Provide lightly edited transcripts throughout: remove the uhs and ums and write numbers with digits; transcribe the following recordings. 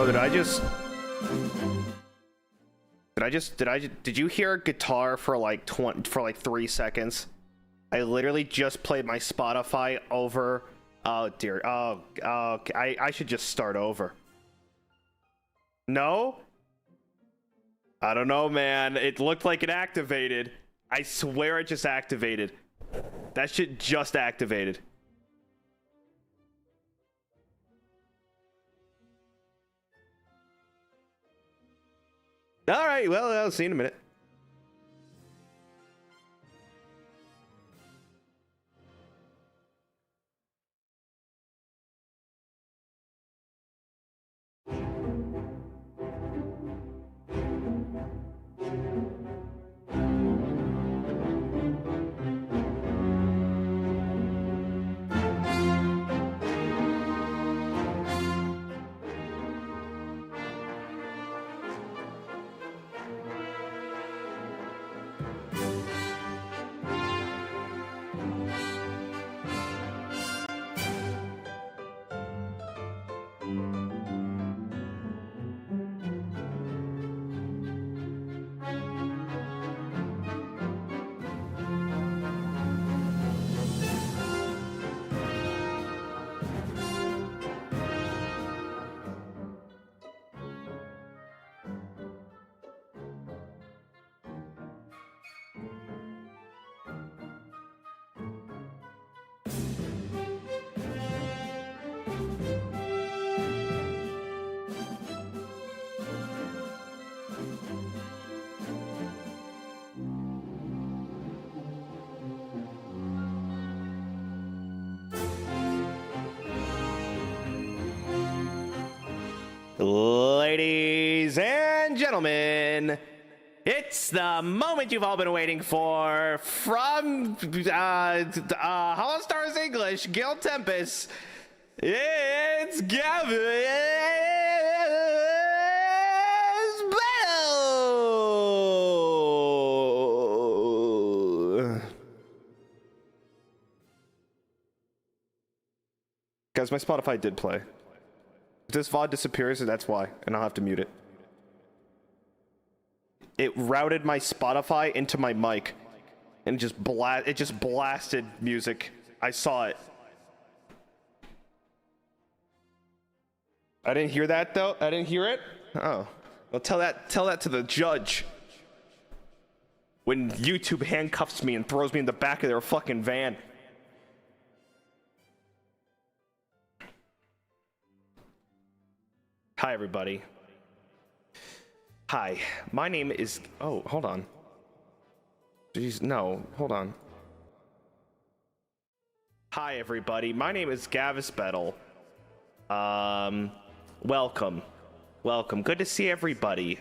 Bro, did you hear a guitar for like 3 seconds? I literally just played my Spotify over. Oh dear. Oh, I should just start over. No? I don't know, man. It looked like it activated. I swear it just activated. That shit just activated. All right, well, I'll see you in a minute. Ladies and gentlemen, it's the moment you've all been waiting for from HOLOSTARS English Guild Tempus. It's Gavis Bettel. Guys, my Spotify did play. If this VOD disappears, that's why, and I'll have to mute it. It routed my Spotify into my mic, and it just blasted music. I saw it. I didn't hear that though. I didn't hear it. Oh, well, tell that to the judge. When YouTube handcuffs me and throws me in the back of their fucking van. Hi, everybody. Hi, my name is... Oh, hold on. Jeez, no, hold on. Hi, everybody. My name is Gavis Bettel. Welcome. Welcome. Good to see everybody.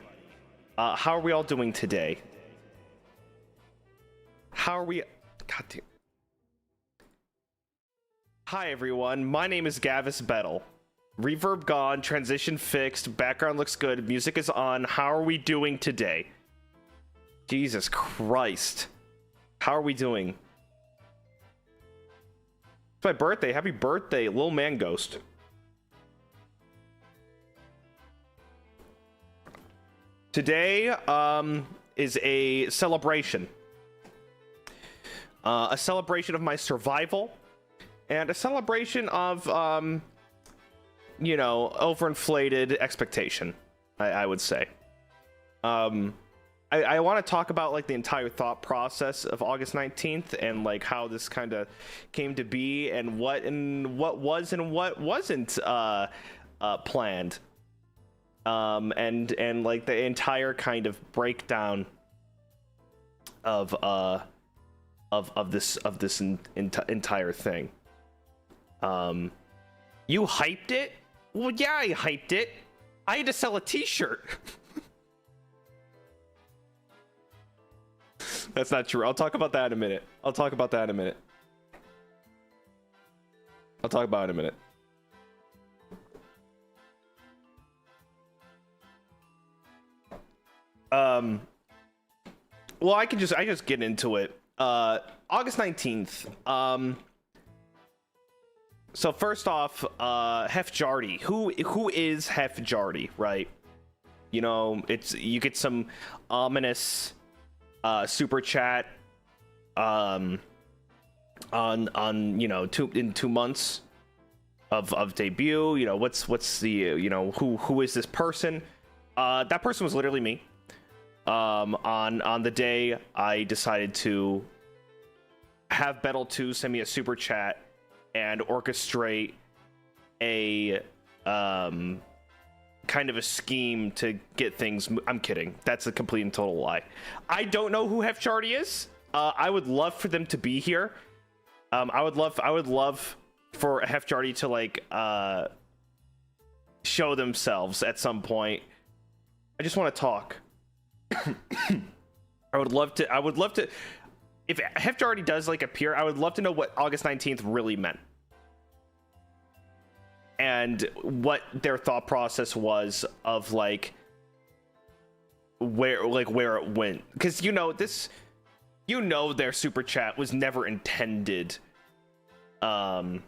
How are we all doing today? How are we... God damn. Hi, everyone. My name is Gavis Bettel. Reverb gone, transition fixed, background looks good, music is on. How are we doing today? Jesus Christ. How are we doing? It's my birthday. Happy birthday, little man ghost. Today is a celebration. A celebration of my survival and a celebration of you know, overinflated expectation, I would say. I want to talk about like the entire thought process of August 19th and like how this kind of came to be and what was and what wasn't planned. And like the entire kind of breakdown of this entire thing. You hyped it? Well, yeah, I hyped it. I had to sell a t-shirt. That's not true. I'll talk about that in a minute. I'll talk about it in a minute. Well, I just get into it. August 19th. So first off, Hefjardi. Who is Hefjardi, right? You know, you get some ominous super chat on you know, in 2 months of debut. You know, what's the you know, who is this person? That person was literally me. On the day I decided to have Bettel 2 send me a super chat and orchestrate a kind of a scheme to get things. I'm kidding. That's a complete and total lie. I don't know who Hefjardi is. I would love for them to be here. I would love for Hefjardi to like show themselves at some point. I just want to talk. I would love to. If Hefjardi does like appear, I would love to know what August 19th really meant. And what their thought process was of like where it went. Because you know their super chat was never intended to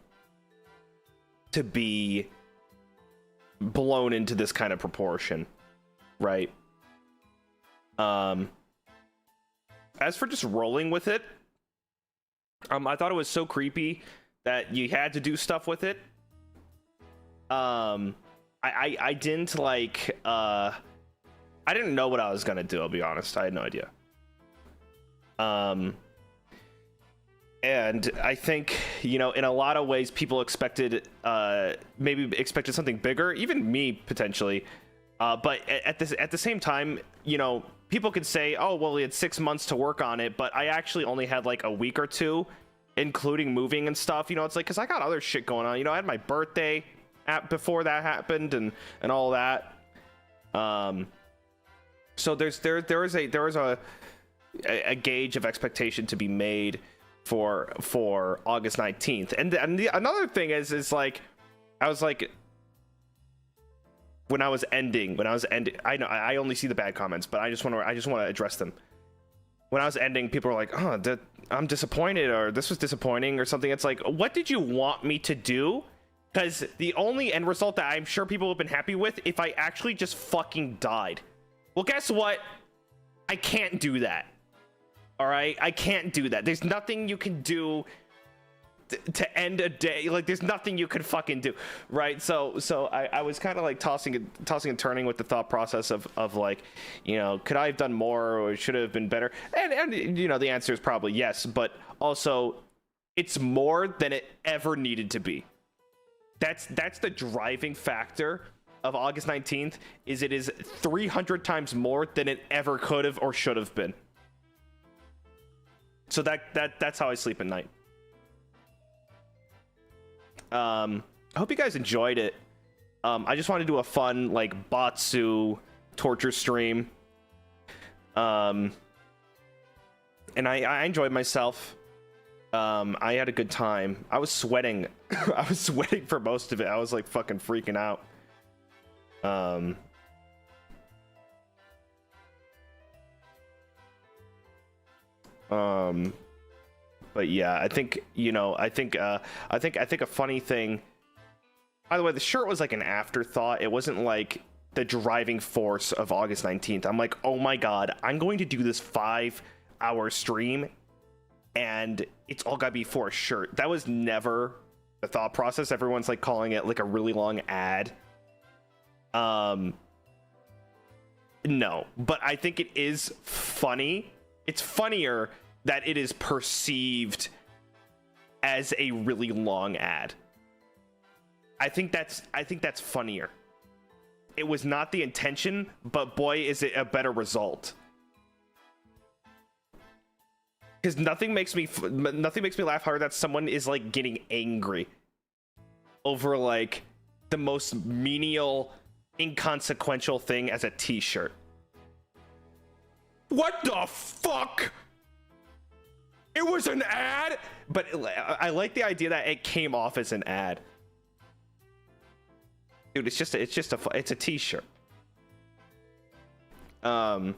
be blown into this kind of proportion, right? As for just rolling with it, I thought it was so creepy that you had to do stuff with it. I didn't like I didn't know what I was gonna do, I'll be honest. I had no idea. And I think, you know, in a lot of ways people expected maybe expected something bigger, even me potentially. But at the same time, you know, people could say, oh, well, we had 6 months to work on it, but I actually only had like a week or two, including moving and stuff. You know, it's like, because I got other shit going on. You know, I had my birthday before that happened and all that. So there is a gauge of expectation to be made for August 19th. And another thing is like, I was like, when I was ending, I know I only see the bad comments, but I just want to address them. When I was ending, people were like, oh, I'm disappointed, or this was disappointing, or something. It's like, what did you want me to do? Because the only end result that I'm sure people have been happy with, if I actually just fucking died. Well, guess what? I can't do that. All right? I can't do that. There's nothing you can do to end a day. Like, there's nothing you can fucking do, right? So I was kind of like tossing and turning with the thought process of like, you know, could I have done more, or should have been better? And you know, the answer is probably yes, but also it's more than it ever needed to be. That's the driving factor of August 19th, is it is 300 times more than it ever could have or should have been. So that's how I sleep at night. I hope you guys enjoyed it. I just wanted to do a fun like Batsu torture stream. And I enjoyed myself. I had a good time. I was sweating. I was sweating for most of it. I was like fucking freaking out. But yeah, I think, you know, I think a funny thing, by the way, the shirt was like an afterthought. It wasn't like the driving force of August 19th. I'm like, oh my God, I'm going to do this 5-hour stream and it's all gotta be for a shirt. That was never the thought process. Everyone's like calling it like a really long ad. No, but I think it is funny. It's funnier that it is perceived as a really long ad. I think that's funnier. It was not the intention, but boy, is it a better result. Because nothing makes me laugh harder that someone is like getting angry over like the most menial, inconsequential thing as a t-shirt. What the fuck? It was an ad, but I like the idea that it came off as an ad. Dude, it's a t-shirt. I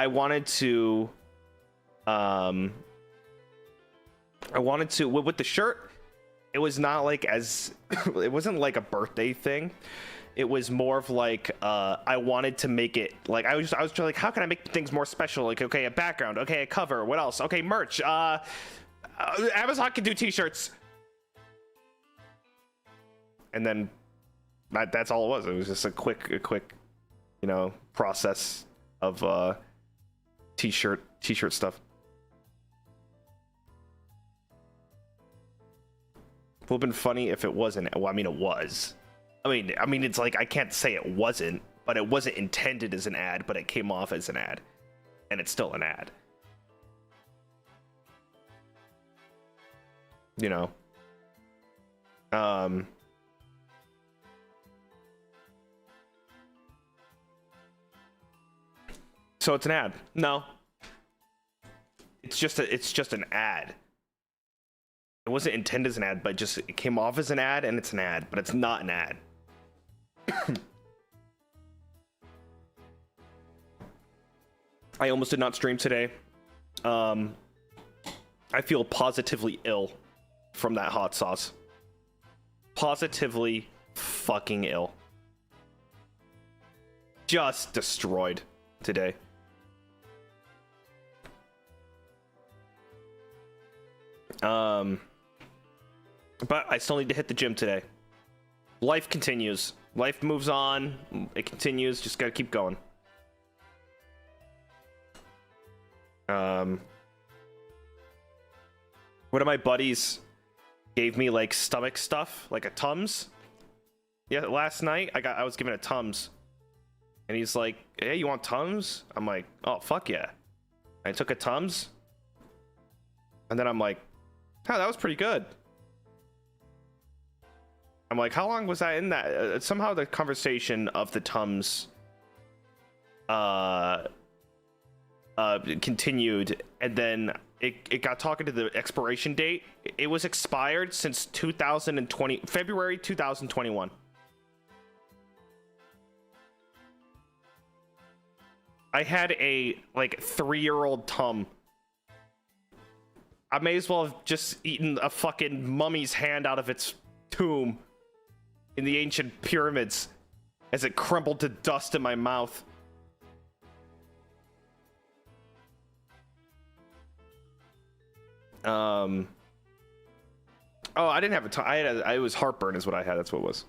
wanted to with the shirt, it was not like as it wasn't like a birthday thing. It was more of like I wanted to make it like I was just like, how can I make things more special? Like, okay, a background, okay, a cover, what else? Okay, merch. Amazon can do t-shirts. And then that's all it was. It was just a quick, you know, process of t-shirt stuff. It would have been funny if it wasn't. Well, I mean, it was. I mean, it's like I can't say it wasn't, but it wasn't intended as an ad, but it came off as an ad, and it's still an ad. You know. So it's an ad. No. It's just an ad. It wasn't intended as an ad, but just it came off as an ad, and it's an ad, but it's not an ad. I almost did not stream today. I feel positively ill from that hot sauce. Positively fucking ill. Just destroyed today. But I still need to hit the gym today. Life continues. Life moves on. It continues. Just gotta keep going. One of my buddies gave me like stomach stuff, like a Tums. Yeah, last night I was given a Tums, and he's like, "Hey, you want Tums?" I'm like, "Oh fuck yeah!" I took a Tums, and then I'm like, "Oh, that was pretty good." I'm like, how long was I in that? Somehow the conversation of the Tums continued, and then it got talking to the expiration date. It was expired since 2020, February 2021. I had a like 3-year-old Tum. I may as well have just eaten a fucking mummy's hand out of its tomb in the ancient pyramids as it crumbled to dust in my mouth. Oh, I didn't have it was heartburn is what I had. That's what it was.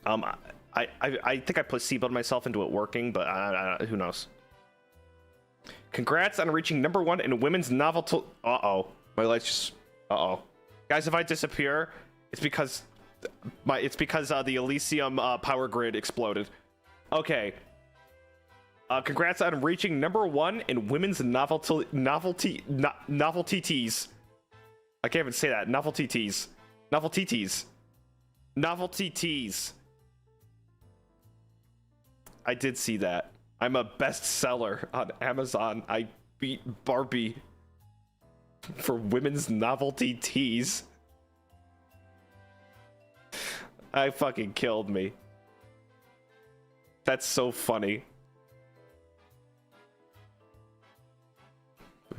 I think I placeboed myself into it working, but who knows. Congrats on reaching #1 in women's novelty. Uh-oh. My life's just... Uh-oh. Guys, if I disappear, it's because the Elysium power grid exploded. Okay. Congrats on reaching #1 in women's novelty tees. I can't even say that. Novelty tees. I did see that. I'm a bestseller on Amazon. I beat Barbie for women's novelty tees. I fucking killed me. That's so funny.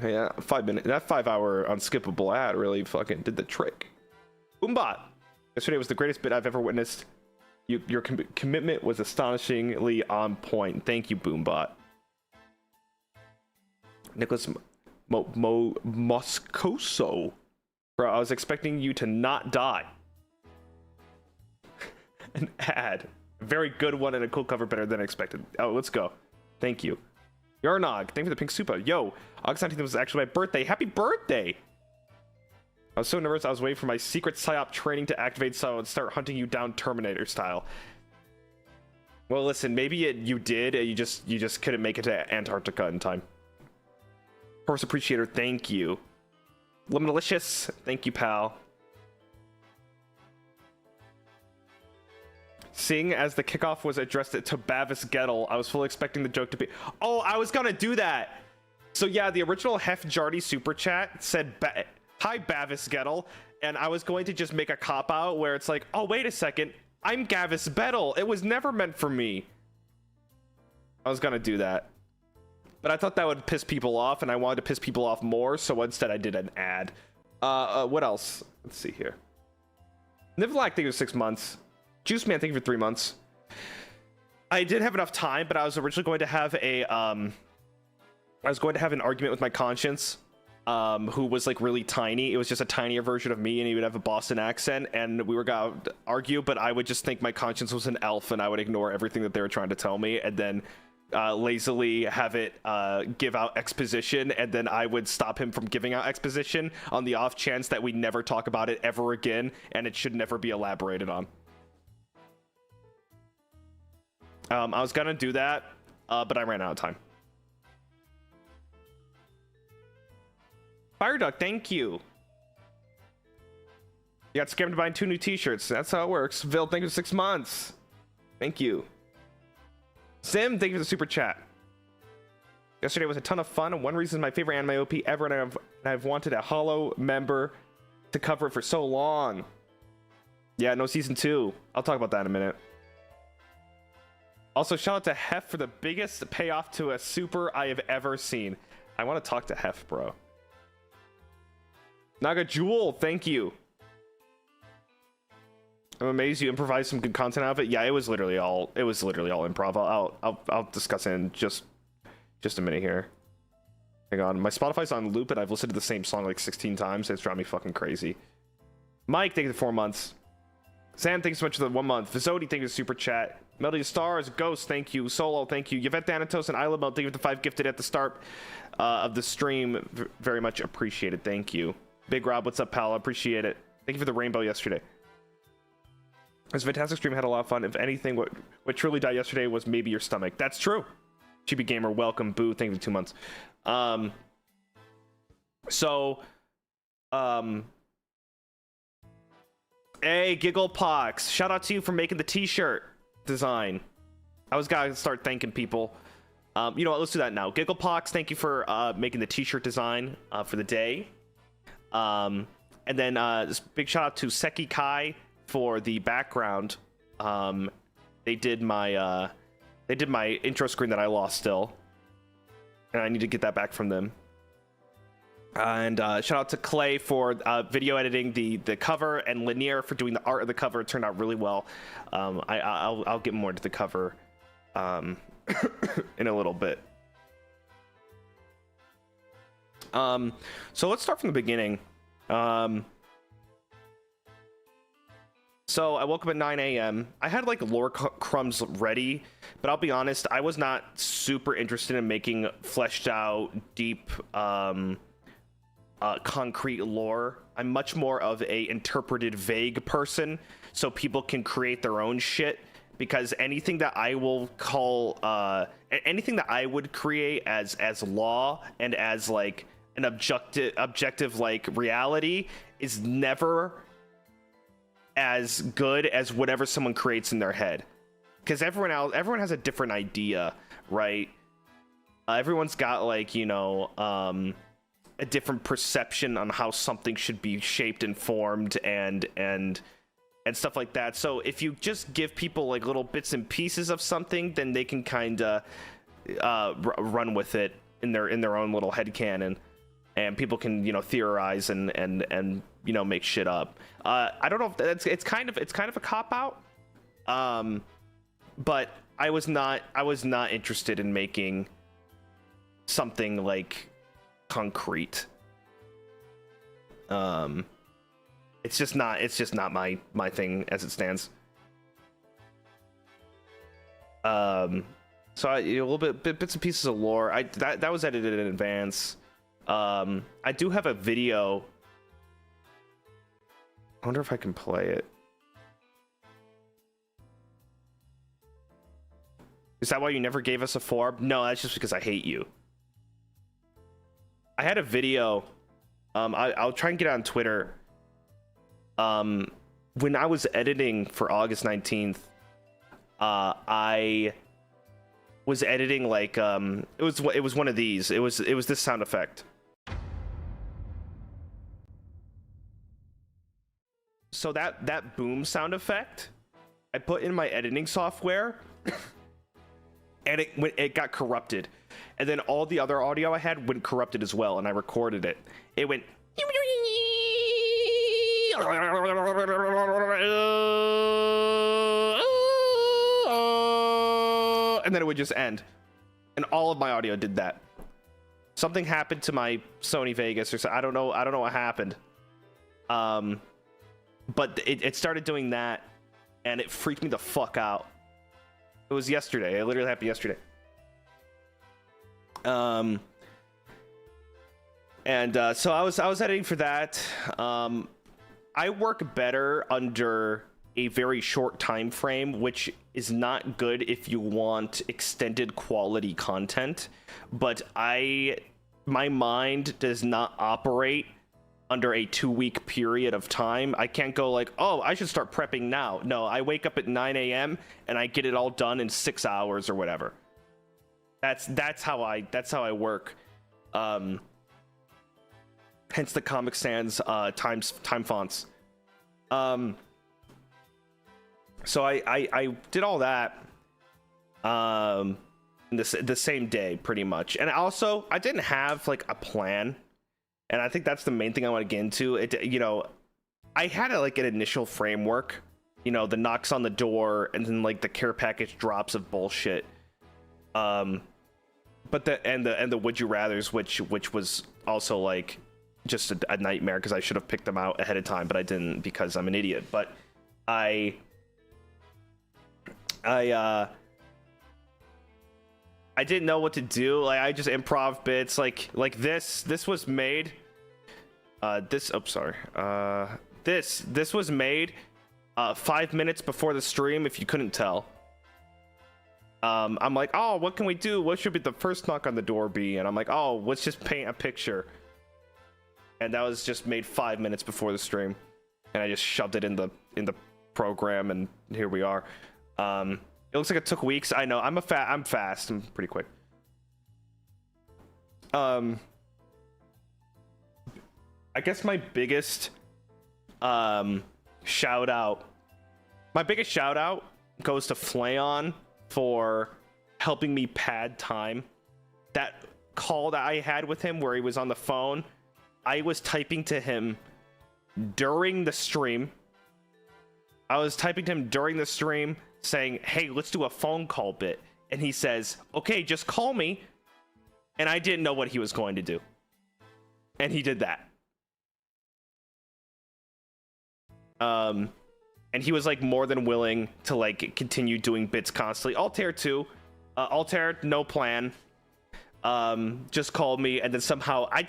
Yeah, 5 minutes. That 5-hour unskippable ad really fucking did the trick. Boombot. Yesterday was the greatest bit I've ever witnessed. Your commitment was astonishingly on point. Thank you, Boombot. Nicholas Moscoso. Bro, I was expecting you to not die. An ad. A very good one and a cool cover, better than expected. Oh, let's go. Thank you. Yarnog, thank you for the pink super. Yo, Aug 19th was actually my birthday. Happy birthday! I was so nervous I was waiting for my secret psyop training to activate so I would start hunting you down Terminator style. Well, listen, maybe you did. You just couldn't make it to Antarctica in time. Horse Appreciator, thank you. Liminalicious, thank you, pal. Seeing as the kickoff was addressed to Gavis Bettel, I was fully expecting the joke to be... Oh, I was gonna do that! So yeah, the original Hef Jardy super chat said, "Hi, Gavis Bettel," and I was going to just make a cop-out where it's like, oh, wait a second, I'm Gavis Bettel. It was never meant for me. I was gonna do that. But I thought that would piss people off, and I wanted to piss people off more, so instead I did an ad. What else? Let's see here. Nivlac, thank you for 6 months. Juice Man, thank you for 3 months. I did have enough time, but I was originally going to have a I was going to have an argument with my conscience, who was like really tiny. It was just a tinier version of me, and he would have a Boston accent, and we were gonna argue, but I would just think my conscience was an elf, and I would ignore everything that they were trying to tell me, and then lazily have it give out exposition, and then I would stop him from giving out exposition on the off chance that we never talk about it ever again, and it should never be elaborated on. I was gonna do that, but I ran out of time. Fire Duck, thank you. You got scammed buying 2 new t-shirts. That's how it works. Vil, thank you for 6 months. Thank you. Sim, thank you for the super chat. Yesterday was a ton of fun, and one reason my favorite anime OP ever, and I've wanted a Holo member to cover it for so long. Yeah, no season 2. I'll talk about that in a minute. Also, shout out to Hef for the biggest payoff to a super I have ever seen. I want to talk to Hef, bro. Naga Jewel, thank you. I'm amazed you improvised some good content out of it. Yeah, it was literally all improv. I'll discuss it in just a minute here. Hang on, my Spotify's on loop, and I've listened to the same song like 16 times. It's driving me fucking crazy. Mike, thank you for 4 months. Sam, thank you so much for the 1 month. Vizodi, thank you for super chat. Melody of Stars, Ghost, thank you. Solo, thank you. Yvette Thanatos and Isla Mel, thank you for the 5 gifted at the start of the stream. Very much appreciated. Thank you. Big Rob, what's up, pal? I appreciate it. Thank you for the rainbow yesterday. It was a fantastic stream. Had a lot of fun. If anything, what truly died yesterday was maybe your stomach. That's true. Chibi Gamer, welcome. Boo, thank you for 2 months. Hey, Gigglepox, shout out to you for making the t-shirt design. I was gonna start thanking people. You know what, let's do that now. Gigglepox, thank you for making the t-shirt design for the day. And then this big shout out to Seki Kai for the background. They did my intro screen that I lost still, and I need to get that back from them. And shout out to Clay for video editing the cover, and Lanier for doing the art of the cover. It turned out really well. I'll get more into the cover in a little bit. So let's start from the beginning. So I woke up at 9 a.m. I had like lore crumbs ready, but I'll be honest, I was not super interested in making fleshed out, deep, concrete lore. I'm much more of a interpreted, vague person, so people can create their own shit. Because anything that I will call, anything that I would create as law and as like an objective like reality is never as good as whatever someone creates in their head. Because everyone has a different idea, right? Everyone's got like, you know, a different perception on how something should be shaped and formed and stuff like that. So if you just give people like little bits and pieces of something, then they can kind of run with it in their own little headcanon, and people can, you know, theorize and you know, make shit up. I don't know if it's kind of a cop out, but I was not interested in making something like concrete. It's just not my thing as it stands. So a little bits and pieces of lore. That was edited in advance. I do have a video. I wonder if I can play it. Is that why you never gave us a 4? No, that's just because I hate you. I had a video. I'll try and get it on Twitter. When I was editing for August 19th, I was editing like it was one of these. It was this sound effect. So that boom sound effect I put in my editing software and it got corrupted, and then all the other audio I had went corrupted as well, and I recorded it. It went, and then it would just end, and all of my audio did that. Something happened to my Sony Vegas, or so, I don't know what happened. But it started doing that, and it freaked me the fuck out. It was yesterday. It literally happened yesterday. So I was editing for that. I work better under a very short time frame, which is not good if you want extended quality content. But my mind does not operate under a 2-week period of time. I can't go like, oh, I should start prepping now. No, I wake up at 9 a.m. and I get it all done in 6 hours or whatever. That's how I work. Hence the Comic Sans time fonts. So I did all that the same day pretty much. And also I didn't have like a plan. And I think that's the main thing I want to get into. It, you know, I had like an initial framework, you know, the knocks on the door and then like the care package drops of bullshit. But the would you rathers, which was also like just a nightmare because I should have picked them out ahead of time, but I didn't because I'm an idiot. But I didn't know what to do. Like I just improv bits like this was made this was made 5 minutes before the stream, if you couldn't tell. I'm like, oh, what can we do? What should be the first knock on the door be? And I'm like, oh, let's just paint a picture. And that was just made 5 minutes before the stream, and I just shoved it in the program, and here we are. It looks like it took weeks. I know. I'm fast. I'm pretty quick. I guess my biggest shout out goes to Flayon for helping me pad time. That call that I had with him where he was on the phone, I was typing to him during the stream. Saying, hey, let's do a phone call bit. And he says, okay, just call me. And I didn't know what he was going to do. And he did that. And he was like more than willing to like continue doing bits constantly. Altair too. Altair, no plan. Just called me, and then somehow I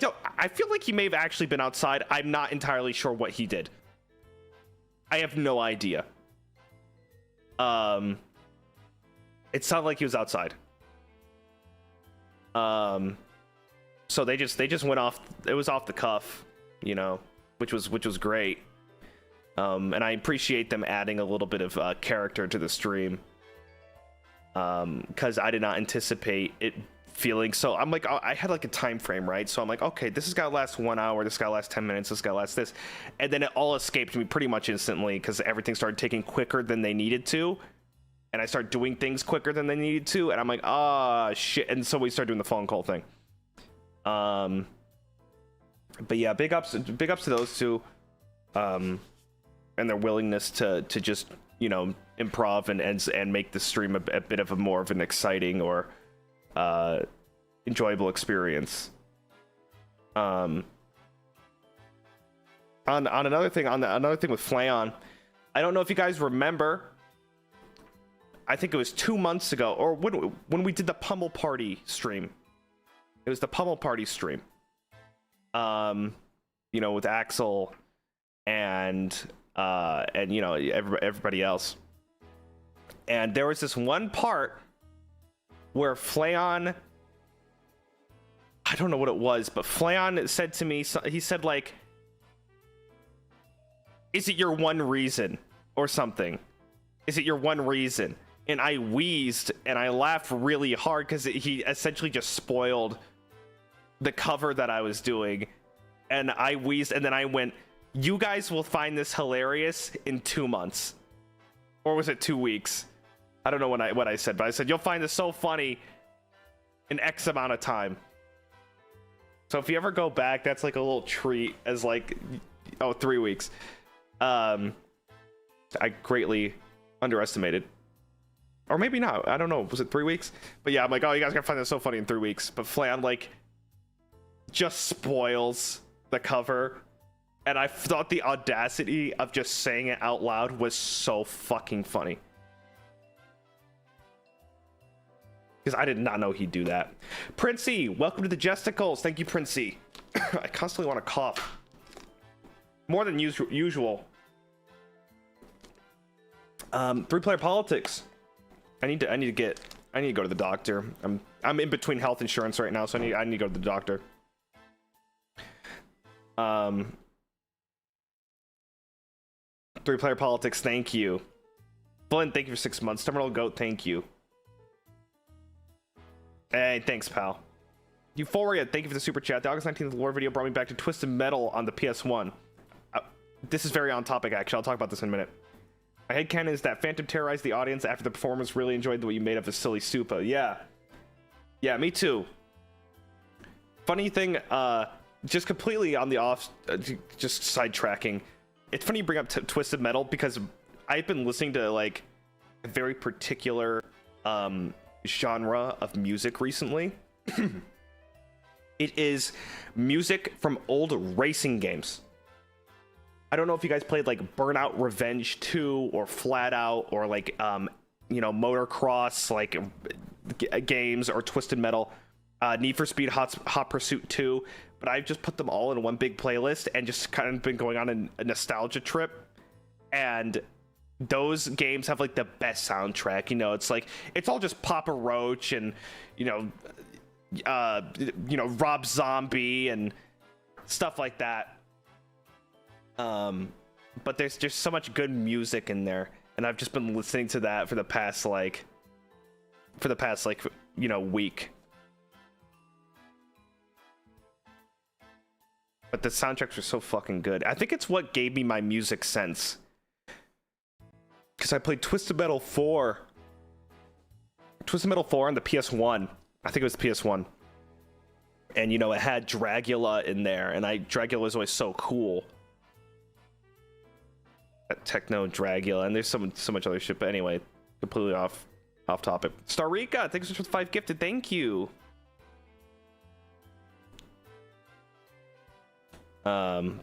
feel like he may have actually been outside. I'm not entirely sure what he did. I have no idea. It sounded like he was outside. So they just went off. It was off the cuff, you know, which was great. And I appreciate them adding a little bit of character to the stream. Because I did not anticipate it feeling so. I'm like, I had like a time frame, right? So I'm like, okay, this has got to last 1 hour. This has got to last 10 minutes. This has got to last this. And then it all escaped me pretty much instantly because everything started taking quicker than they needed to. And I started doing things quicker than they needed to. And I'm like, ah, shit. And so we started doing the phone call thing. But yeah, big ups to those two. And their willingness to just, you know, improv and make the stream a bit of a more of an exciting or enjoyable experience. On another thing with Flayon, I don't know if you guys remember. I think it was 2 months ago, or when we did the Pummel Party stream. It was the Pummel Party stream. You know, with Axel and you know, everybody else. And there was this one part where Flayon, I don't know what it was, but Flayon said to me, he said like, is it your one reason or something? Is it your one reason? And I wheezed and I laughed really hard because he essentially just spoiled the cover that I was doing. And I wheezed and then I went, you guys will find this hilarious in 2 months. Or was it 2 weeks? I don't know what I said, but I said you'll find this so funny in X amount of time. So if you ever go back, that's like a little treat as like, oh, 3 weeks. I greatly underestimated. Or maybe not. I don't know. Was it 3 weeks? But yeah, I'm like, oh, you guys gotta find this so funny in 3 weeks. But Flayon, like, just spoils the cover. And I thought the audacity of just saying it out loud was so fucking funny. Because I did not know he'd do that. Princey, welcome to the Jesticles. Thank you, Princey. I constantly want to cough. More than usual. 3-player politics. I need to go to the doctor. I'm in between health insurance right now, so I need to go to the doctor. 3-player politics, thank you. Flynn, thank you for 6 months. Terminal Goat, thank you. Hey, thanks, pal. Euphoria, thank you for the super chat. The August 19th lore video brought me back to Twisted Metal on the PS1. This is very on topic, actually. I'll talk about this in a minute. My headcanon is that Phantom terrorized the audience after the performance. Really enjoyed what you made of a silly Supa. Yeah. Yeah, me too. Funny thing, just completely on the off, just sidetracking. It's funny you bring up Twisted Metal because I've been listening to like a very particular genre of music recently. It is music from old racing games. I don't know if you guys played like Burnout Revenge 2 or Flat Out or like you know, motocross like games or Twisted Metal, Need for Speed Hot Pursuit 2, but I've just put them all in one big playlist and just kind of been going on a nostalgia trip. And those games have like the best soundtrack. You know, it's like it's all just Papa Roach and you know Rob Zombie and stuff like that. But there's just so much good music in there, and I've just been listening to that for the past like you know, week. But the soundtracks are so fucking good. I think it's what gave me my music sense. Because I played Twisted Metal 4. Twisted Metal 4 on the PS1. I think it was the PS1. And, you know, it had Dragula in there. And Dragula is always so cool. That techno Dragula. And there's so much other shit. But anyway, completely off topic. Starrika, thanks for the 5 gifted. Thank you.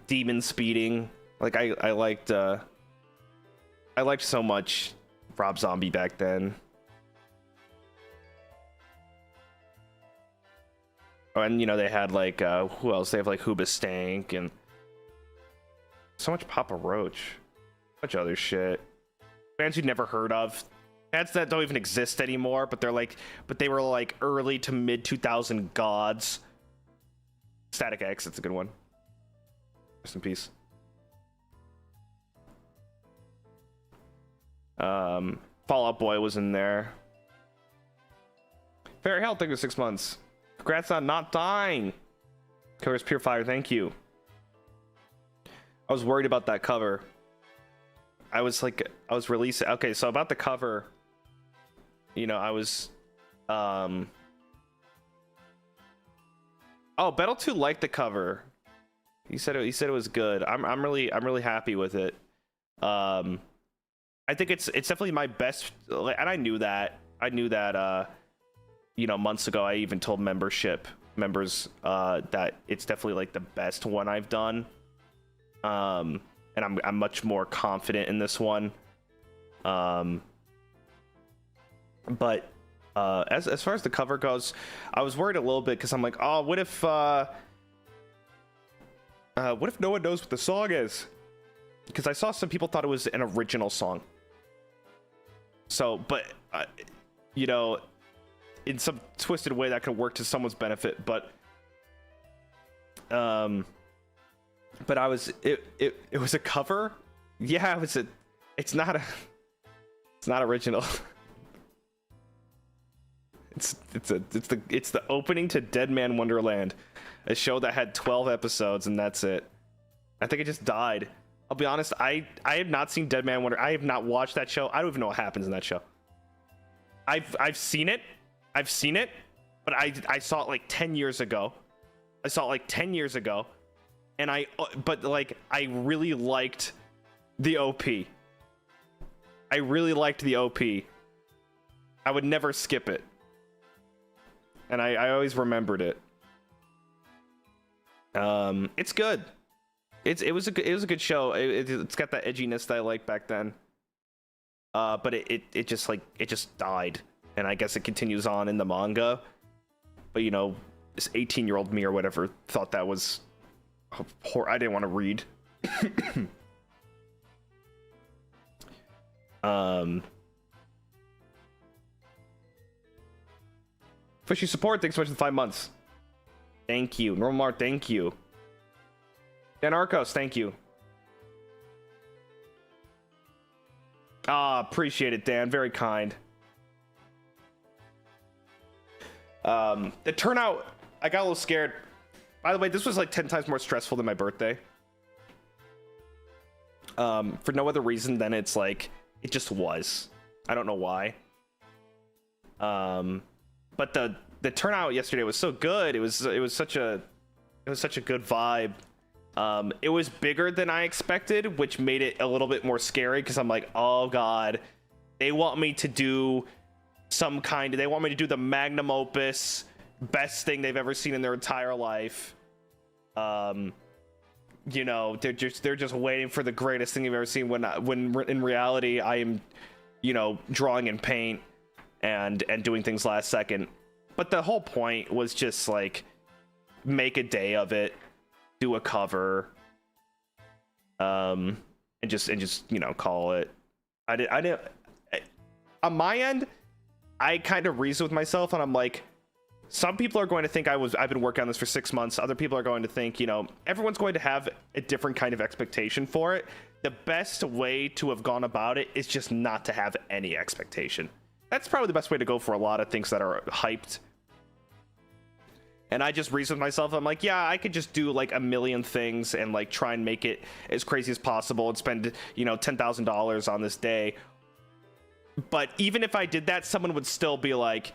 Demon Speeding. Like, I liked so much Rob Zombie back then. Oh, and you know, they had like who else? They have like Hoobastank and so much Papa Roach, a bunch of other shit. Bands you'd never heard of, bands that don't even exist anymore, but they were like early to mid 2000 gods. Static X, that's a good one. Rest in peace. Fall Out Boy was in there. Fair Health, thank you for 6 months. Congrats on not dying. Colors Pure Fire, thank you. I was worried about that cover. I was releasing. Okay, so about the cover, you know, I was oh, Bettel 2 liked the cover. He said it was good. I'm really happy with it. I think it's definitely my best, and I knew that you know, months ago. I even told members that it's definitely like the best one I've done. And I'm much more confident in this one. But as far as the cover goes, I was worried a little bit because I'm like, oh, what if no one knows what the song is? Because I saw some people thought it was an original song. So, but you know, in some twisted way that could work to someone's benefit. But I was it was a cover. Yeah, it's not original. It's the opening to Dead Man Wonderland, a show that had 12 episodes and that's it. I think it just died. I'll be honest, I have not seen Dead Man Wonder. I have not watched that show. I don't even know what happens in that show. I've seen it. I've seen it, but I saw it like 10 years ago. I saw it like 10 years ago, and but like I really liked the OP. I really liked the OP. I would never skip it, and I always remembered it. It's good. It was a good show. It's got that edginess that I liked back then. But it just died, and I guess it continues on in the manga. But you know, this 18-year-old me or whatever thought that was I didn't want to read. Fishy support, thanks so much for 5 months. Thank you. Normar, thank you. Dan Arcos, thank you. Ah, appreciate it, Dan. Very kind. The turnout, I got a little scared. By the way, this was like 10 times more stressful than my birthday. For no other reason than it's like, it just was. I don't know why. But the turnout yesterday was so good. It was such a good vibe. It was bigger than I expected, which made it a little bit more scary because I'm like, oh god, they want me to do they want me to do the magnum opus, best thing they've ever seen in their entire life. You know, they're just waiting for the greatest thing they've ever seen when in reality I am, you know, drawing in paint and doing things last second. But the whole point was just like make a day of it, do a cover, and just you know, call it. I didn't on my end, I kind of reasoned with myself and I'm like, some people are going to think I've been working on this for 6 months. Other people are going to think, you know, everyone's going to have a different kind of expectation for it. The best way to have gone about it is just not to have any expectation. That's probably the best way to go for a lot of things that are hyped. And I just reasoned with myself. I'm like, yeah, I could just do like a million things and like try and make it as crazy as possible and spend, you know, $10,000 on this day. But even if I did that, someone would still be like,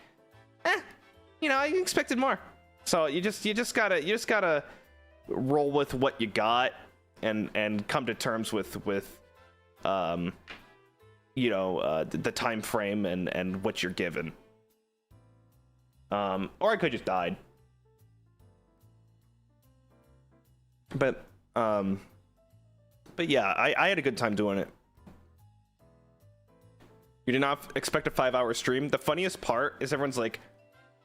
you know, I expected more. So you just gotta roll with what you got and come to terms with you know, the time frame and what you're given. Or I could just died. But yeah, I had a good time doing it. You did not expect a 5-hour stream. The funniest part is everyone's like,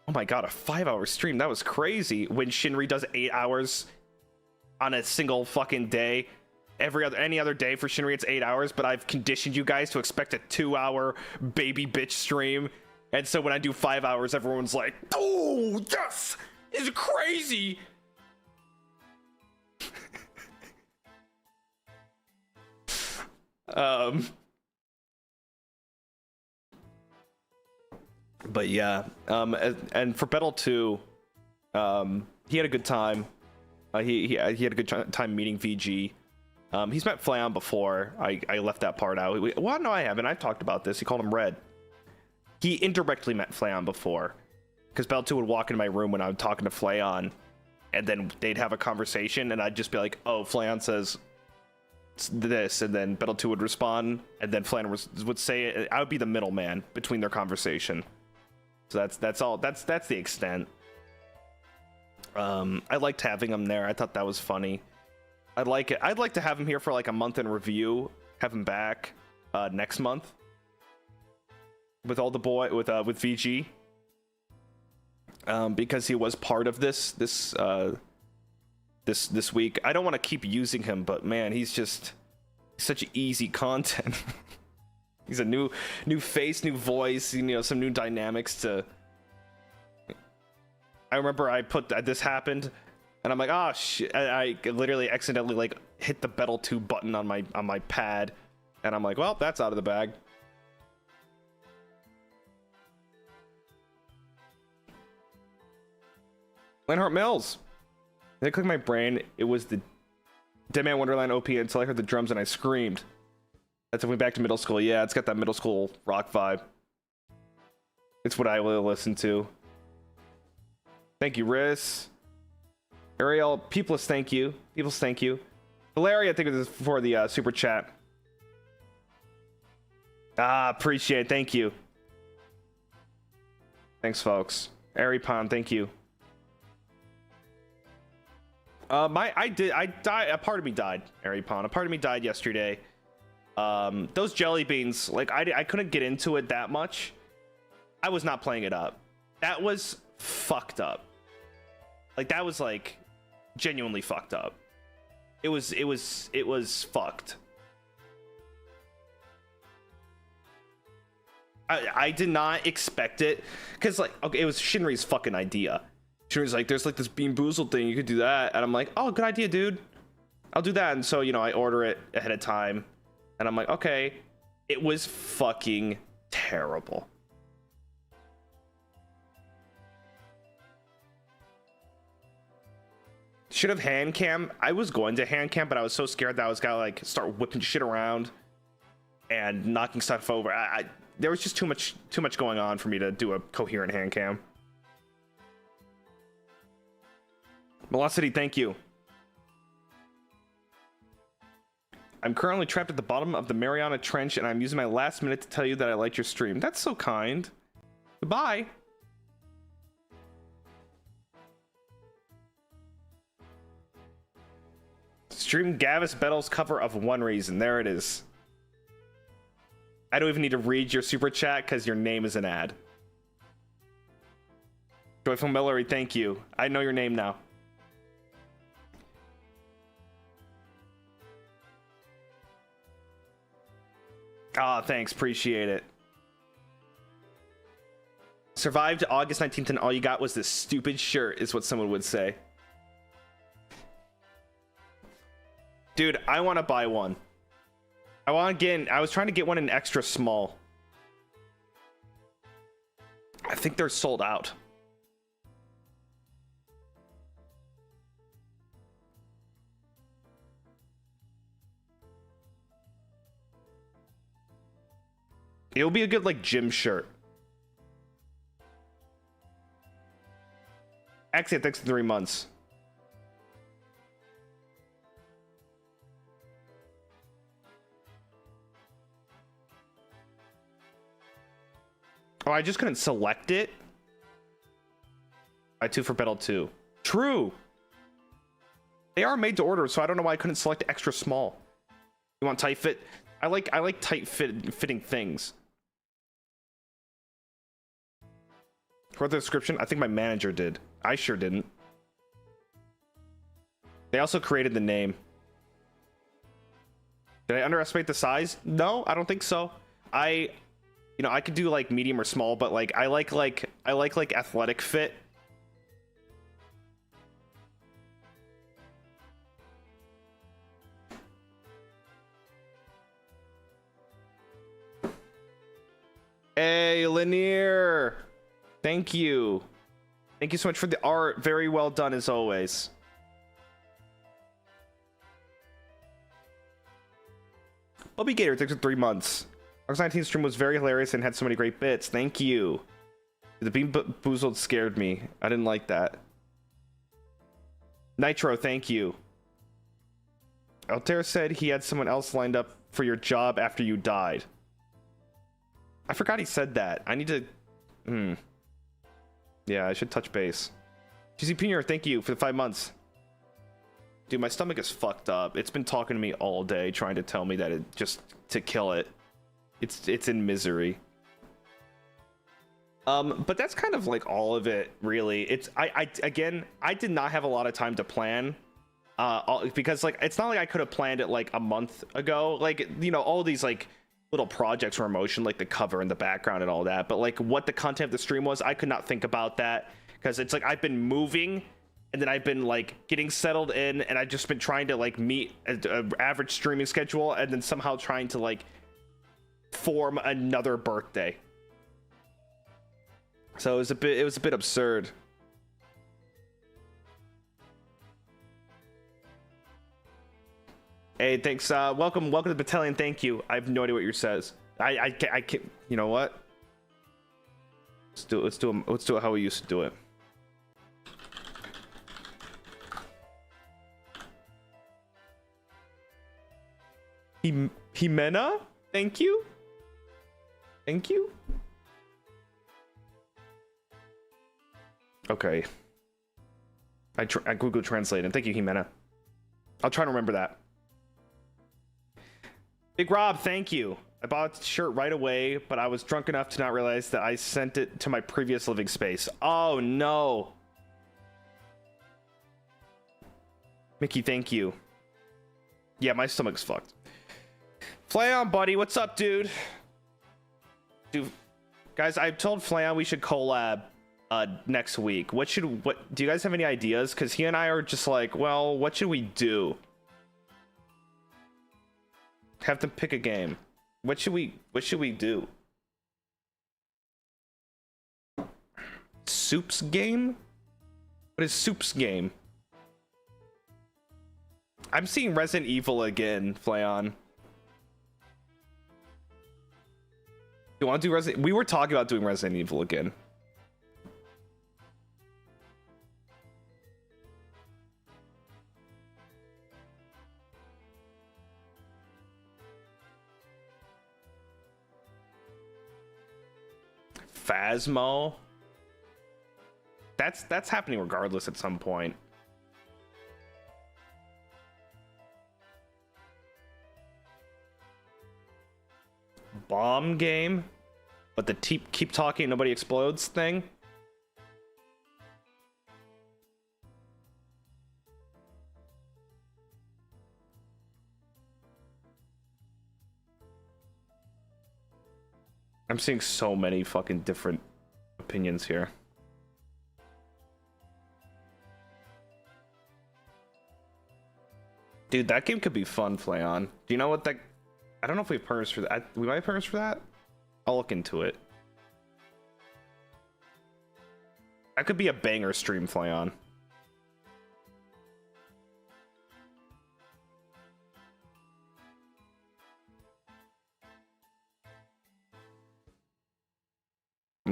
oh my god, a 5-hour stream, that was crazy. When Shinri does 8 hours on a single fucking day. Any other day for Shinri it's 8 hours, but I've conditioned you guys to expect a 2-hour baby bitch stream. And so when I do 5 hours, everyone's like, oh yes, it's crazy. But yeah, and for Bettel too, he had a good time. He had a good time meeting VG. He's met Flayon before. I left that part out. Well, no, I haven't. I've talked about this. He called him Red. He indirectly met Flayon before, because Bettel 2 would walk into my room when I'm talking to Flayon, and then they'd have a conversation, and I'd just be like, "Oh, Flayon says this," and then Bettel 2 would respond, and then Flayon would say it. I would be the middleman between their conversation. So that's all. That's the extent. I liked having him there. I thought that was funny. I'd like to have him here for like a month in review. Have him back next month with all the with VG, because he was part of this week. I don't want to keep using him, but man, he's such easy content. He's a new face, new voice, you know, some new dynamics to. I remember this happened, and I'm like, oh shit! I literally accidentally like hit the Bettel 2 button on my pad, and I'm like, well, that's out of the bag. Lionheart Mills. They clicked my brain. It was the Dead Man Wonderland OP until I heard the drums and I screamed. That took me back to middle school. Yeah, it's got that middle school rock vibe. It's what I will listen to. Thank you, Riz. Ariel, Peoples, thank you. Peoples, thank you. Valeria, thank you for the super chat. Appreciate it. Thank you. Thanks, folks. Aripon, thank you. I died. A part of me died, Aripon. A part of me died yesterday. Those jelly beans, like, I couldn't get into it that much. I was not playing it up. That was fucked up. Like, that was, like, genuinely fucked up. It was fucked. I did not expect it, because, like, okay, it was Shinri's fucking idea. Shinri's like, there's like this Bean Boozled thing, you could do that, and I'm like, oh, good idea, dude, I'll do that. And so, you know, I order it ahead of time, and I'm like, okay. It was fucking terrible. Should have hand cam. I was going to hand cam, but I was so scared that I was gonna like start whipping shit around and knocking stuff over. There was just too much going on for me to do a coherent hand cam. Velocity, thank you. I'm currently trapped at the bottom of the Mariana Trench, and I'm using my last minute to tell you that I liked your stream. That's so kind. Goodbye. Stream Gavis Bettel's cover of One Reason. There it is. I don't even need to read your super chat because your name is an ad. Joyful Millery, thank you. I know your name now. Ah, thanks. Appreciate it. Survived August 19th and all you got was this stupid shirt, is what someone would say. Dude, I want to buy one. I was trying to get one in extra small. I think they're sold out. It'll be a good, like, gym shirt. Actually, it takes 3 months. Oh, I just couldn't select it. Buy 2 for Bettel 2. True. They are made to order, so I don't know why I couldn't select extra small. You want tight fit? I like tight fitting things. For the description, I think my manager did. I sure didn't. They also created the name. Did I underestimate the size? No, I don't think so. You know, I could do like medium or small, but like I like athletic fit. Hey, Lanier. Thank you. Thank you so much for the art. Very well done as always. Bobby Gator, thanks for 3 months. August 19th stream was very hilarious and had so many great bits. Thank you. The Bean Boozled scared me. I didn't like that. Nitro, thank you. Altair said he had someone else lined up for your job after you died. I forgot he said that. I need to... Yeah, I should touch base. GC Penior, thank you for the 5 months. Dude, my stomach is fucked up. It's been talking to me all day, trying to tell me that it just... to kill it. It's in misery. But that's kind of like all of it, really. It's again, I did not have a lot of time to plan, because like it's not like I could have planned it like a month ago. Like, you know, all these like little projects were in motion, like the cover and the background and all that. But like what the content of the stream was, I could not think about that because it's like I've been moving, and then I've been like getting settled in, and I've just been trying to like meet an average streaming schedule, and then somehow trying to like form another birthday. So it was a bit absurd. Hey, thanks. Welcome to the battalion. Thank you. I have no idea what yours says. I can't. You know what? Let's do it how we used to do it. Jimena, thank you. Thank you. Okay. I Google Translate and thank you, Jimena. I'll try to remember that. Big Rob, thank you. I bought the shirt right away, but I was drunk enough to not realize that I sent it to my previous living space. Oh no. Mickey, thank you. Yeah, my stomach's fucked. Flayon, buddy, what's up, dude? Dude, guys, I told Flayon we should collab next week. What do you guys have any ideas? Because he and I are just like, well, what should we do? Have them pick a game. What should we do? Soup's game? What is Soup's game? I'm seeing Resident Evil again, Flayon. You want to do Resident? We were talking about doing Resident Evil again. Phasmo. That's happening regardless at some point. Bomb game, but the keep talking nobody explodes thing. I'm seeing so many fucking different opinions here. Dude, that game could be fun, Flayon. Do you know what that... I don't know if we have perms for that. We might have perms for that? I'll look into it. That could be a banger stream, Flayon.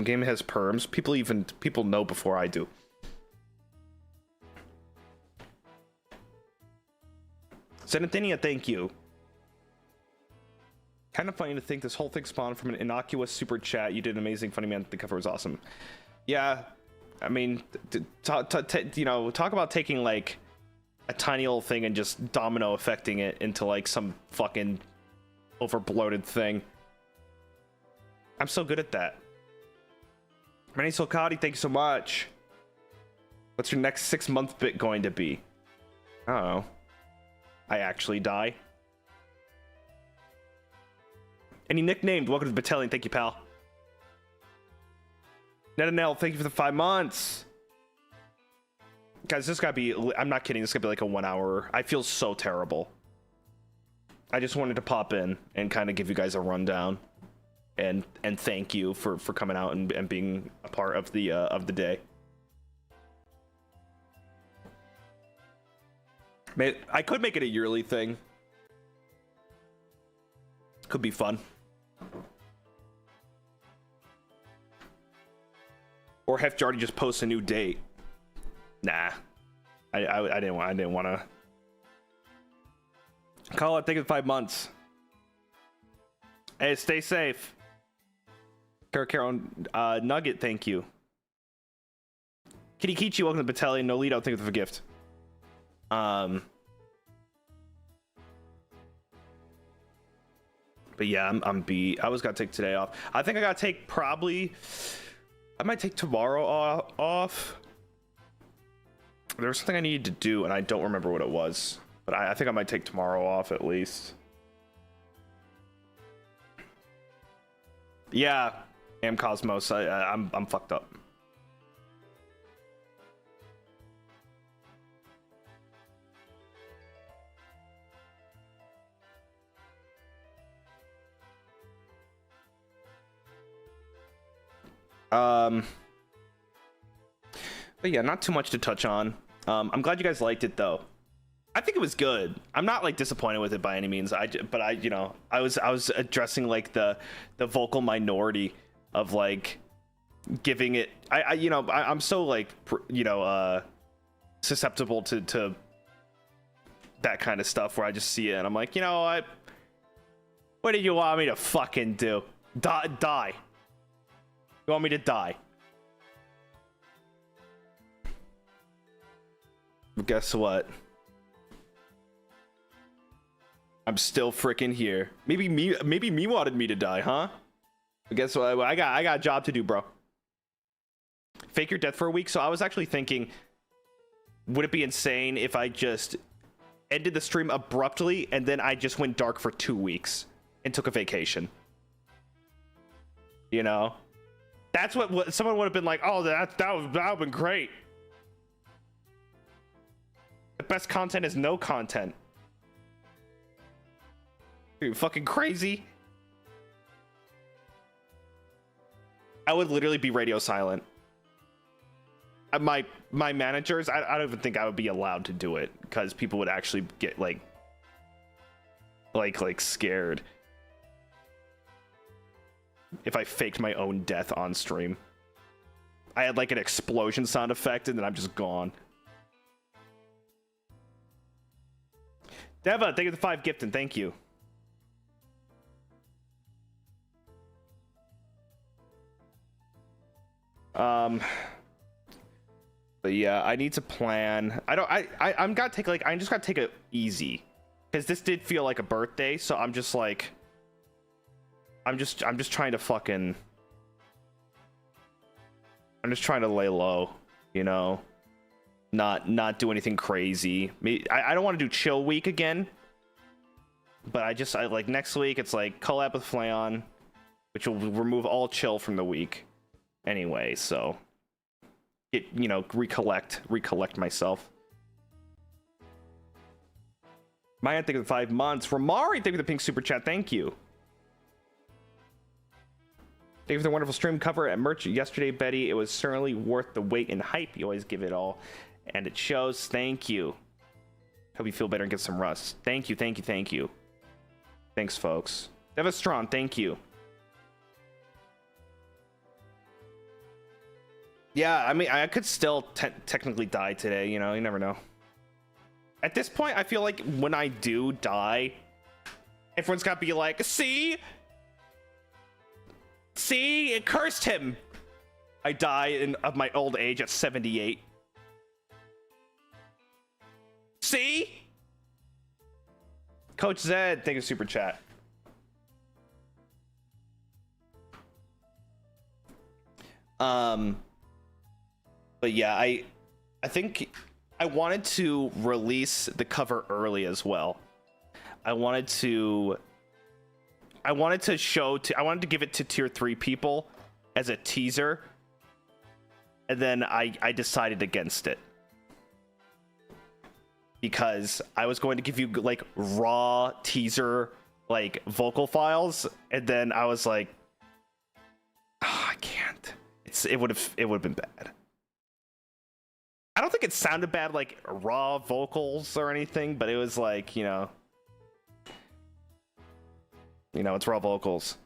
Game has perms. People know before I do. Zenithania, thank you. Kind of funny to think this whole thing spawned from an innocuous super chat. You did an amazing, funny man. The cover was awesome. Yeah, I mean, you know, talk about taking like a tiny little thing and just domino affecting it into like some fucking over bloated thing. I'm so good at that. Manny Solcati, thank you so much. What's your next 6-month bit going to be? I don't know. I actually die. Any nicknamed? Welcome to the battalion. Thank you, pal. Netanel, thank you for the 5 months. Guys, this gotta be... I'm not kidding. This gotta be like a 1 hour. I feel so terrible. I just wanted to pop in and kind of give you guys a rundown. And thank you for coming out and being a part of the day. I could make it a yearly thing. Could be fun. Or have Jardy just post a new date. Nah, I didn't want to. Call it. Take it 5 months. Hey, stay safe. Carol Nugget, thank you. Kitty Kichi, welcome to the battalion. Nolito, thank you for the gift. But yeah, I'm beat. I was gonna take today off. I think I gotta take I might take tomorrow off. There was something I needed to do and I don't remember what it was. But I think I might take tomorrow off at least. Yeah, Am Cosmos. I'm fucked up. But yeah, not too much to touch on. I'm glad you guys liked it though. I think it was good. I'm not like disappointed with it by any means. But I you know, I was addressing like the vocal minority of like giving it. I'm so like susceptible to that kind of stuff where I just see it and I'm like, what do you want me to fucking do? Die. You want me to die? Guess what? I'm still freaking here. Maybe me wanted me to die, huh? But guess what? I got a job to do, bro. Fake your death for a week. So I was actually thinking, would it be insane if I just ended the stream abruptly and then I just went dark for 2 weeks and took a vacation? That's what someone would have been like. Oh, that would have been great. The best content is no content. Are you fucking crazy? I would literally be radio silent. My managers, I don't even think I would be allowed to do it because people would actually get like scared if I faked my own death on stream. I had like an explosion sound effect and then I'm just gone. Deva, thank you for the 5 gifting. Thank you. But yeah, I need to plan. I'm gotta take I just gotta take it easy because this did feel like a birthday. So I'm just like, I'm just trying to fucking, I'm just trying to lay low, not do anything crazy. I don't want to do chill week again, but I like next week it's like collab with Flayon, which will remove all chill from the week anyway, so recollect myself. Maya, thank you for the 5 months. Ramari, thank you for the pink super chat. Thank you. Thank you for the wonderful stream cover at merch yesterday, Betty. It was certainly worth the wait and hype. You always give it all, and it shows. Thank you. Hope you feel better and get some rest. Thank you. Thanks, folks. Devastron, thank you. Yeah, I mean, I could still technically die today, you never know. At this point, I feel like when I do die, everyone's got to be like, see, it cursed him. I die of my old age at 78. See? Coach Zed, thank you, super chat. But yeah, I think I wanted to release the cover early as well. I wanted to give it to tier 3 people as a teaser, and then I decided against it because I was going to give you like raw teaser like vocal files, and then I was like, oh, I can't. It would have been bad. I don't think it sounded bad like raw vocals or anything, but it was like, it's raw vocals.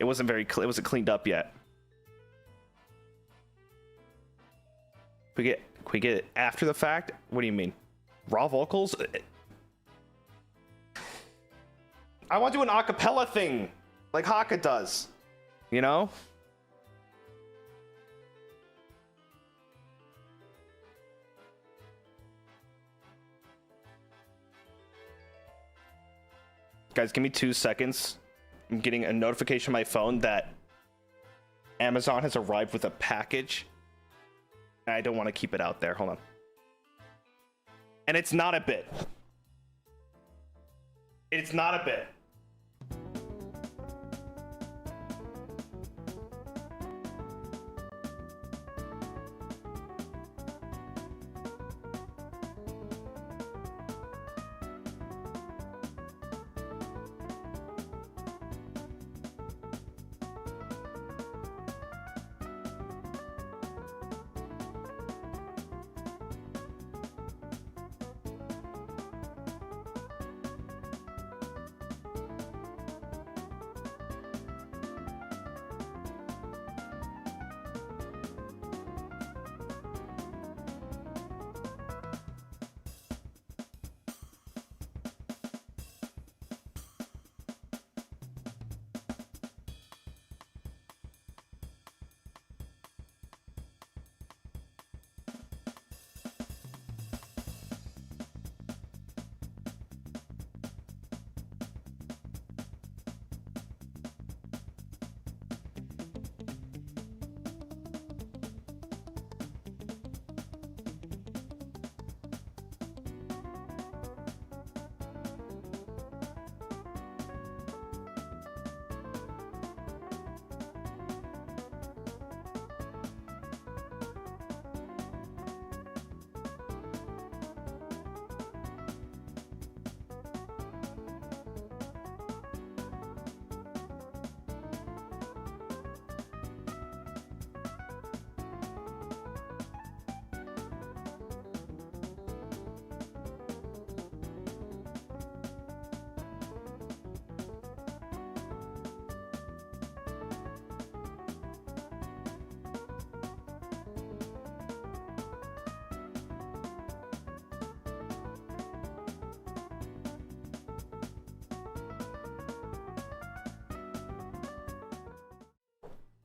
It wasn't it wasn't cleaned up yet. Can we get it after the fact? What do you mean? Raw vocals? I want to do an acapella thing like Hakka does, Guys, give me 2 seconds. I'm getting a notification on my phone that Amazon has arrived with a package. And I don't want to keep it out there. Hold on. And it's not a bit. It's not a bit.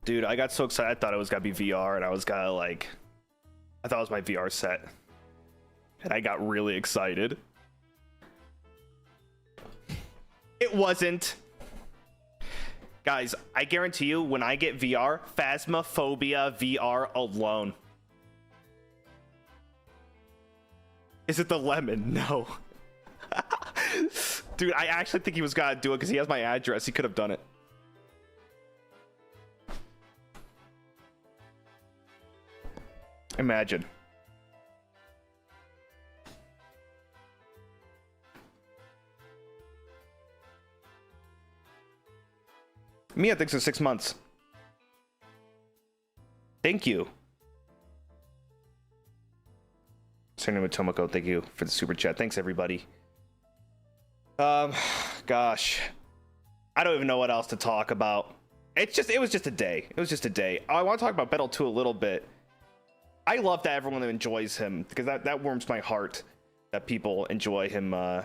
Dude, I got so excited. I thought it was gonna be VR, and I was gonna like, I thought it was my VR set, and I got really excited. It wasn't. Guys, I guarantee you, when I get VR, Phasmophobia VR alone. Is it the lemon? No. Dude, I actually think he was gonna do it because he has my address. He could have done it. Imagine. Mia thinks it's 6 months. Thank you. Surname with Tomoko, thank you for the super chat. Thanks everybody. Gosh. I don't even know what else to talk about. It was just a day. It was just a day. I want to talk about Bettel 2 a little bit. I love that everyone enjoys him because that warms my heart that people enjoy him on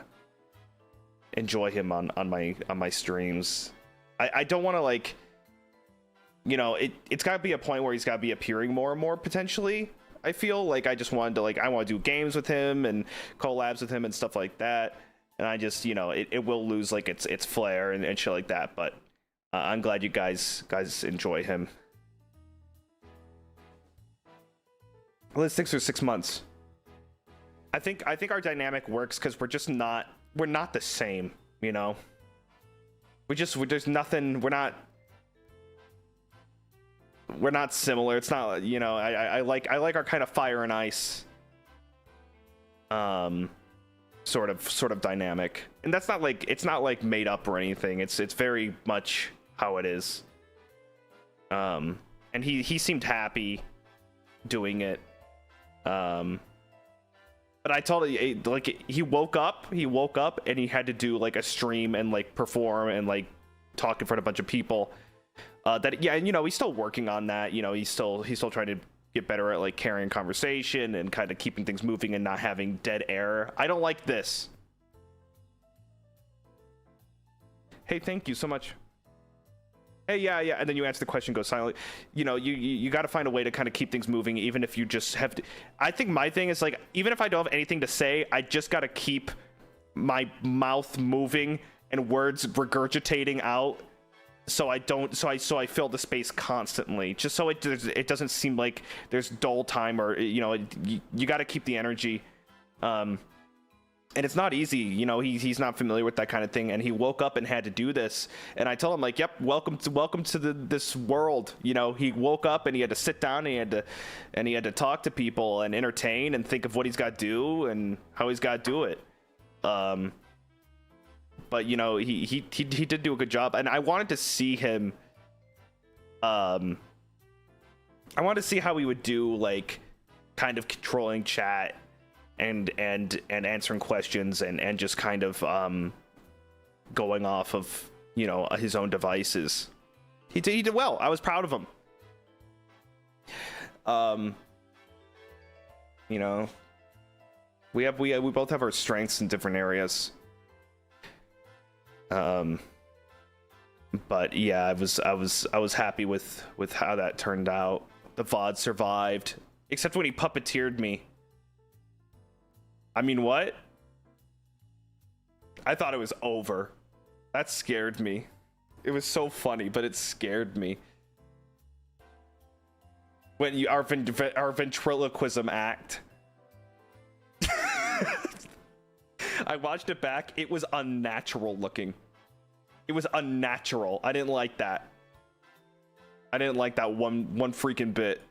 my streams. I don't want to, like, you know, it's got to be a point where he's got to be appearing more and more potentially. I feel like I just wanted to, like, I want to do games with him and collabs with him and stuff like that. And I just, you know, it will lose like its flair and shit like that. But I'm glad you guys enjoy him. Well, it's 6 or 6 months. I think our dynamic works because we're not the same, you know. There's nothing. We're not similar. It's not, you know. I like our kind of fire and ice. Sort of dynamic, and that's not like, it's not like made up or anything. It's very much how it is. And he seemed happy doing it. But I told him, like, he woke up and he had to do like a stream and like perform and like talk in front of a bunch of people. That, yeah, and you know, he's still working on that. You know, he's still trying to get better at like carrying conversation and kind of keeping things moving and not having dead air. I don't like this. Hey, thank you so much. Hey, yeah, and then you answer the question, go silently. You know, you got to find a way to kind of keep things moving, even if you just have to. I think my thing is, like, even if I don't have anything to say, I just got to keep my mouth moving and words regurgitating out, so I fill the space constantly, just so it doesn't seem like there's dull time, or, you know, you got to keep the energy. And it's not easy, you know. He's not familiar with that kind of thing, and he woke up and had to do this. And I told him, like, yep, welcome to this world. You know, he woke up and he had to sit down and he had to talk to people and entertain and think of what he's got to do and how he's got to do it. But you know, he did do a good job, and I wanted to see him. I wanted to see how he would do, like, kind of controlling chat and answering questions and just kind of going off of, you know, his own devices. He did well. I was proud of him. You know, we both have our strengths in different areas. But yeah, I was happy with how that turned out. The VOD survived, except when he puppeteered me. I mean, what? I thought it was over. That scared me. It was so funny, but it scared me. When our ventriloquism act. I watched it back. It was unnatural looking. It was unnatural. I didn't like that. I didn't like that one freaking bit.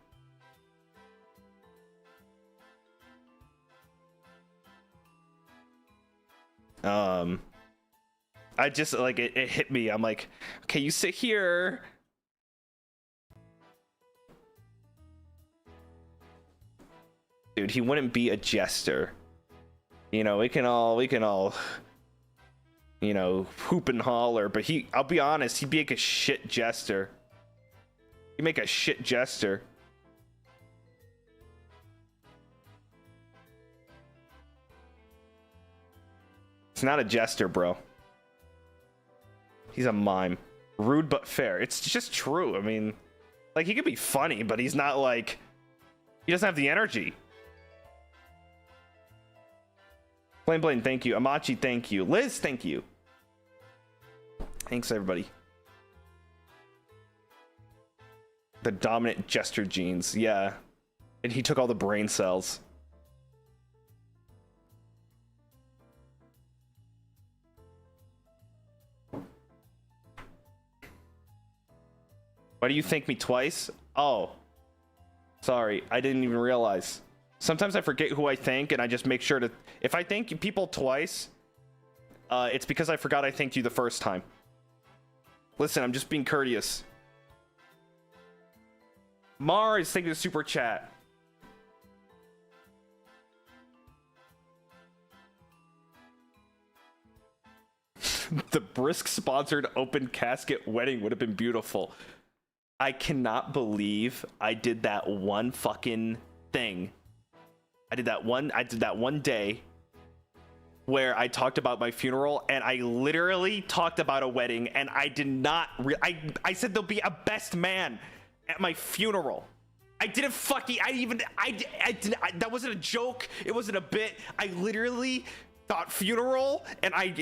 I just, like, it hit me. I'm like, okay, you sit here. Dude, he wouldn't be a jester. You know, we can all, you know, hoop and holler, but I'll be honest, he'd be like a shit jester. He'd make a shit jester. It's not a jester, bro. He's a mime. Rude but fair. It's just true. I mean, Like, he could be funny, but he's not like, he doesn't have the energy. Blaine, thank you. Amachi, thank you. Liz, thank you. Thanks, everybody. The dominant gesture genes, yeah. And he took all the brain cells. Why do you thank me twice? Oh. Sorry, I didn't even realize. Sometimes I forget who I thank, and I just make sure to... If I thank people twice, it's because I forgot I thanked you the first time. Listen, I'm just being courteous. Mars, thank you for the super chat. The Brisk sponsored open casket wedding would have been beautiful. I cannot believe I did that one fucking thing. I did that one day where I talked about my funeral, and I literally talked about a wedding, and I did not I said there'll be a best man at my funeral. I didn't fucking that wasn't a joke, it wasn't a bit. I literally thought funeral, and I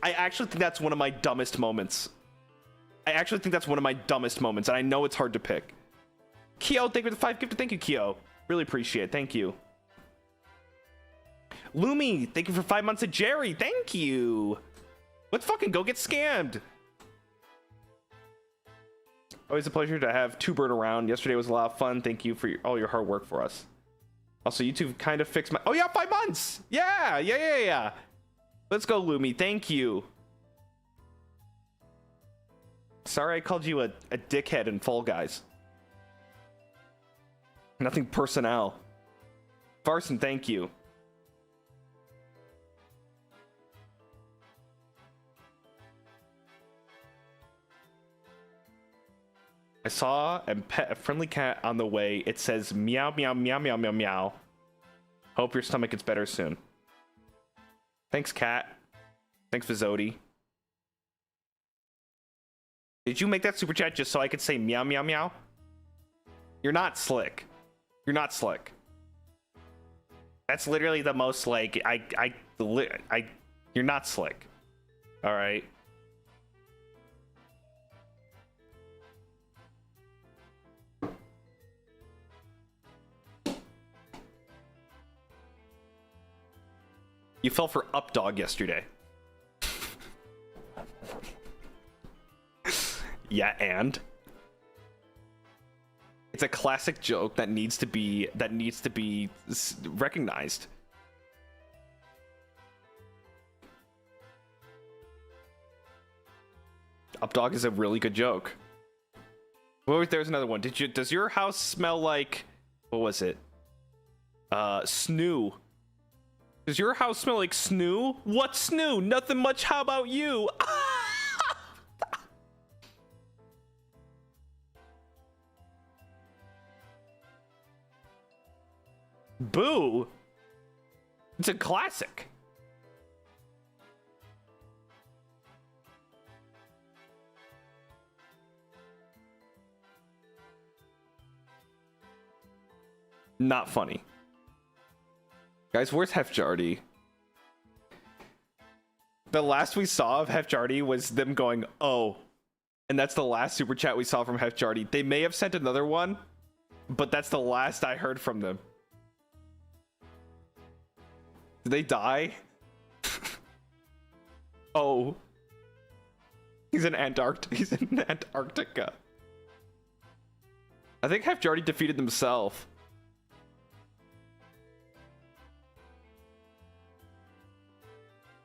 actually think that's one of my dumbest moments. And I know it's hard to pick. Kyo, thank you for the 5 gifted. Thank you, Kyo. Really appreciate it. Thank you. Lumi, thank you for 5 months of Jerry. Thank you. Let's fucking go get scammed. Always a pleasure to have Two-Bird around. Yesterday was a lot of fun. Thank you for all your hard work for us. Also, YouTube kind of fixed my... Oh, yeah, 5 months. Yeah. Let's go, Lumi. Thank you. Sorry I called you a dickhead in Fall Guys. Nothing personnel. Farson, thank you. I saw and pet a friendly cat on the way. It says meow, meow, meow, meow, meow, meow. Hope your stomach gets better soon. Thanks, cat. Thanks, Vizodi. Did you make that super chat just so I could say meow, meow, meow? You're not slick. You're not slick. That's literally the most like you're not slick. All right. You fell for Updog yesterday. Yeah, and it's a classic joke that needs to be recognized. Updog is a really good joke. Well, there's another one. Does your house smell like, what was it? Snoo. Does your house smell like snoo? What snoo? Nothing much. How about you? Boo. It's a classic. Not funny. Guys, where's Hefjardy? The last we saw of Hefjardy was them going, oh. And that's the last super chat we saw from Hefjardy. They may have sent another one, but that's the last I heard from them. Did they die? Oh. He's in Antarctica. I think Hefjardy defeated himself.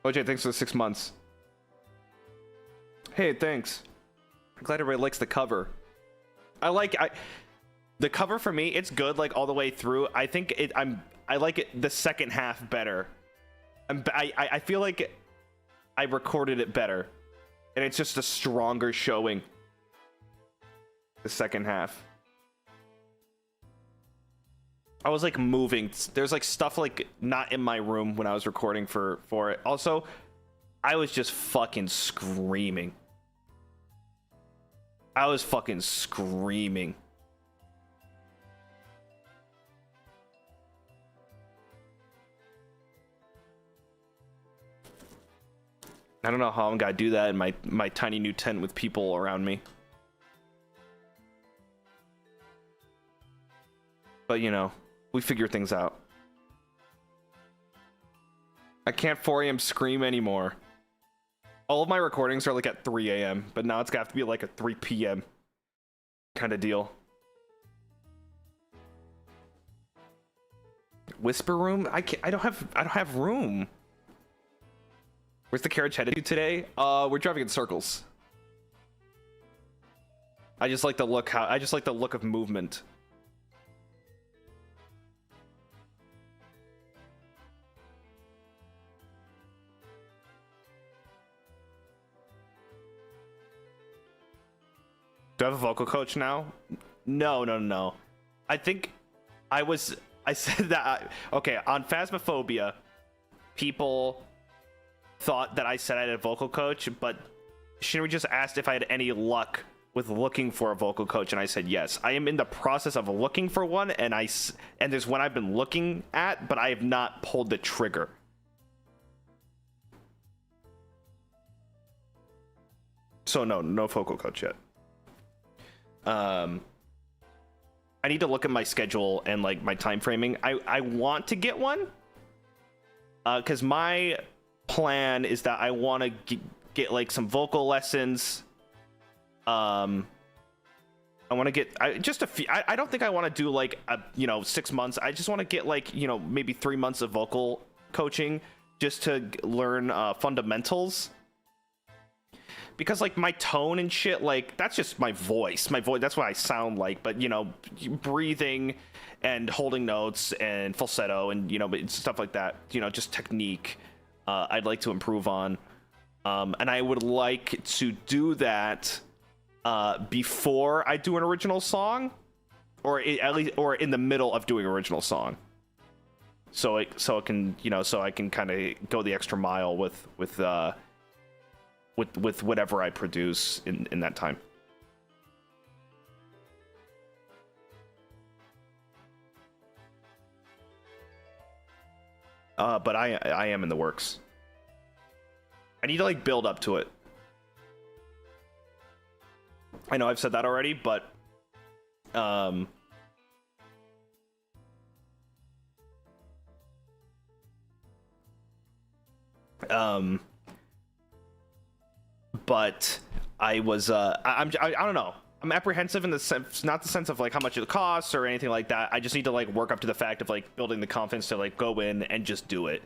OJ, thanks for the 6 months. Hey, thanks. I'm glad everybody likes the cover. The cover for me, it's good like all the way through. I think I like it the second half better. I feel like I recorded it better, and it's just a stronger showing. The second half. I was like moving. There's like stuff like not in my room when I was recording for it. Also, I was just fucking screaming. I was fucking screaming. I don't know how I'm gonna do that in my tiny new tent with people around me. But you know, we figure things out. I can't 4 a.m. scream anymore. All of my recordings are like at 3 a.m., but now it's gonna have to be like a 3 p.m. kind of deal. Whisper room? I don't have room. Where's the carriage headed to today? We're driving in circles. I just like the look of movement. Do I have a vocal coach now? No. I think I said that. Okay, on Phasmophobia, people thought that I said I had a vocal coach, but Shinri just asked if I had any luck with looking for a vocal coach, and I said yes. I am in the process of looking for one, and there's one I've been looking at, but I have not pulled the trigger. So no vocal coach yet. I need to look at my schedule and like my time framing. I want to get one because my plan is that I want to get like some vocal lessons. I want to get just a few. I don't think I want to do like 6 months. I just want to get like maybe 3 months of vocal coaching just to learn fundamentals. Because like my tone and shit, like that's just my voice. That's what I sound like. But breathing and holding notes and falsetto and stuff like that. Just technique. I'd like to improve on, and I would like to do that before I do an original song, or at least in the middle of doing original song. So I can kind of go the extra mile with whatever I produce in that time. But I am in the works. I need to like build up to it. I know I've said that already, but but I was I don't know. I'm apprehensive in the sense, not the sense of like how much it costs or anything like that. I just need to like work up to the fact of like building the confidence to like go in and just do it.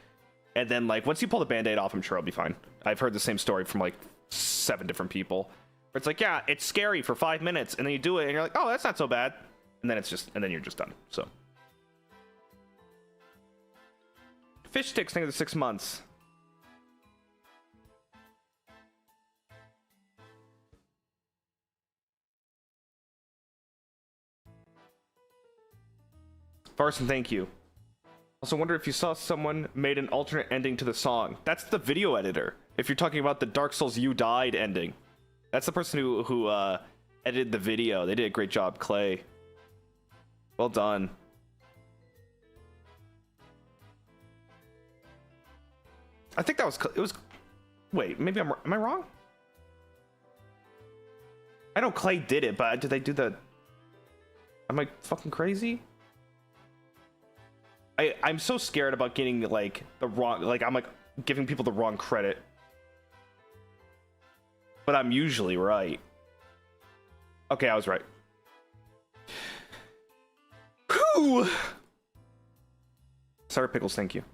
And then like once you pull the band-aid off, I'm sure I'll be fine. I've heard the same story from like 7 different people. Where it's like, yeah, it's scary for 5 minutes, and then you do it and you're like, oh, that's not so bad. And then you're just done. So fish sticks think of the 6 months. Farson, thank you. Also wonder if you saw someone made an alternate ending to the song. That's the video editor. If you're talking about the Dark Souls You Died ending. That's the person who edited the video. They did a great job, Clay. Well done. I think it was wait, maybe am I wrong? I know Clay did it, but did they do the... Am I fucking crazy? I'm so scared about getting like the wrong, like I'm like giving people the wrong credit, but I'm usually right. Okay, I was right. Whew. Sour pickles, thank you.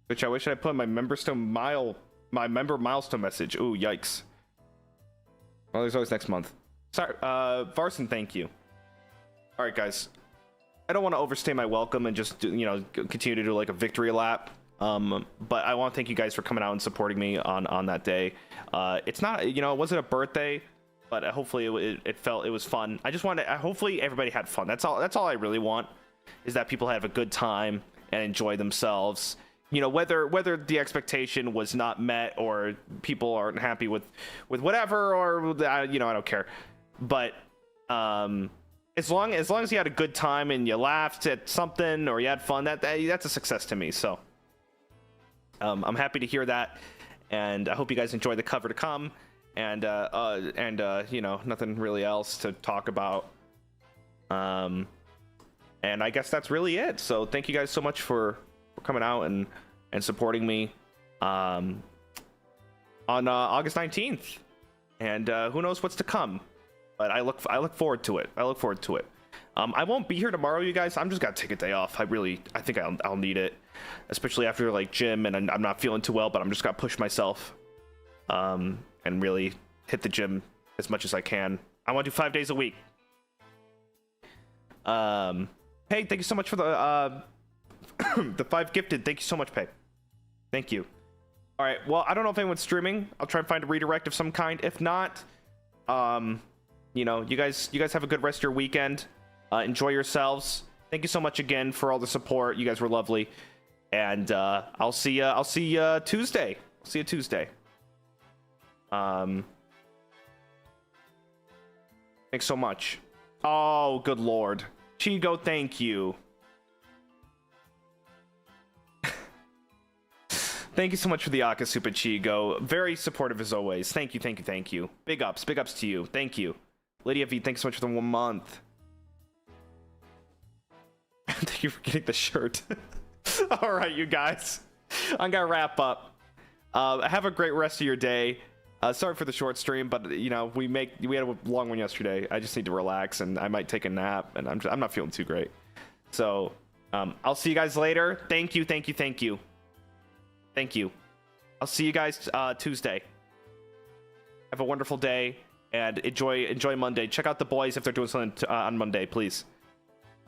Which I wish I put my member milestone message. Ooh, yikes. Well, there's always next month. Sorry, Varson, thank you. All right, guys. I don't want to overstay my welcome and just continue to do like a victory lap. But I want to thank you guys for coming out and supporting me on that day. It's not, it wasn't a birthday, but hopefully it was fun. I just wanted hopefully everybody had fun. That's all I really want, is that people have a good time and enjoy themselves. you know, whether the expectation was not met or people aren't happy with whatever, or you know, I don't care. But as long as you had a good time and you laughed at something or you had fun, that's a success to me. So I'm happy to hear that, and I hope you guys enjoy the cover to come. And you know, nothing really else to talk about. And I guess that's really it. So thank you guys so much for coming out and supporting me on August 19th. And who knows what's to come, but I look forward to it. I won't be here tomorrow, you guys. I'm just gonna take a day off. I think I'll need it, especially after like gym, and I'm not feeling too well, but I'm just gonna push myself and really hit the gym as much as I can. I want to do 5 days a week. Hey, thank you so much for the the 5 gifted. Thank you so much, Pay. Thank you. All right, well, I don't know if anyone's streaming. I'll try and find a redirect of some kind. If not, you know, you guys have a good rest of your weekend. Enjoy yourselves. Thank you so much again for all the support. You guys were lovely. And I'll see you Tuesday. I'll see you Tuesday. Thanks so much. Oh, good lord. Chigo, thank you. Thank you so much for the Aka Super Chigo. Very supportive as always. Thank you. Big ups to you. Thank you. Lydia V, thanks so much for the 1 month. Thank you for getting the shirt. All right, you guys. I'm gonna wrap up. Have a great rest of your day. Sorry for the short stream, but you know, we had a long one yesterday. I just need to relax, and I might take a nap, and I'm not feeling too great. So I'll see you guys later. Thank you. I'll see you guys Tuesday. Have a wonderful day, and enjoy Monday. Check out the boys if they're doing something on Monday, please.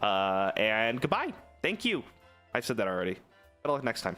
And goodbye. Thank you. I've said that already. Better luck next time.